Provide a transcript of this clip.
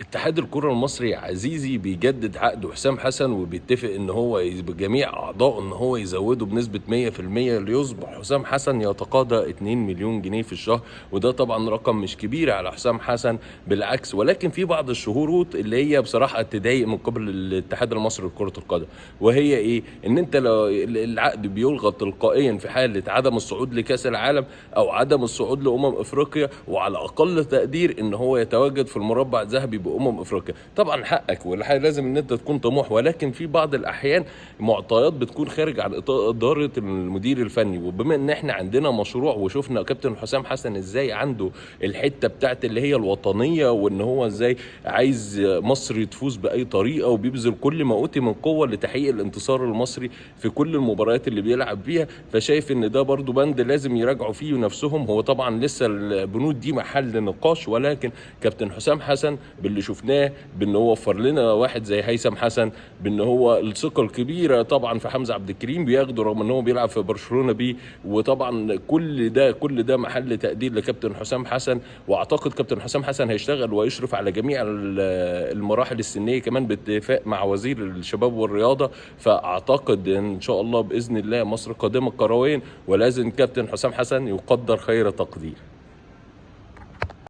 اتحاد الكرة المصري عزيزي بيجدد عقد حسام حسن، وبيتفق ان هو بجميع اعضائه ان هو يزوده بنسبة 100% ليصبح حسام حسن يتقاضى 2 مليون جنيه في الشهر. وده طبعا رقم مش كبير على حسام حسن، بالعكس، ولكن في بعض الشروط اللي هي بصراحة تضايق من قبل الاتحاد المصري لكرة القدم. وهي ايه؟ ان انت لو العقد بيلغى تلقائيا في حالة عدم الصعود لكأس العالم او عدم الصعود افريقيا، وعلى اقل تقدير ان هو يتواجد في المربع الذهبي افريقيا. طبعا حقك والحقيقه لازم ان انت تكون طموح، ولكن في بعض الاحيان معطيات بتكون خارج عن اداره المدير الفني. وبما ان احنا عندنا مشروع وشفنا كابتن حسام حسن ازاي عنده الحته بتاعت اللي هي الوطنيه، وان هو ازاي عايز مصر تفوز باي طريقه، وبيبذل كل ما اوتي من قوه لتحقيق الانتصار المصري في كل المباريات اللي بيلعب فيها. فشايف ان ده برضو بند لازم يراجعوا فيه نفسهم. هو طبعا لسه البنود دي محل نقاش، ولكن كابتن حسام حسن باللي شفناه، بان هو وفر لنا واحد زي هيثم حسن، بان هو الثقه الكبيره طبعا في حمزه عبد الكريم بياخده رغم ان هو بيلعب في برشلونه بيه. وطبعا كل ده محل تقدير لكابتن حسام حسن. واعتقد كابتن حسام حسن هيشتغل ويشرف على جميع المراحل السنيه كمان باتفاق مع وزير الشباب والرياضه. فاعتقد ان شاء الله باذن الله مصر قادمه كرويا، ولازم كابتن حسام حسن يقدر خير تقدير.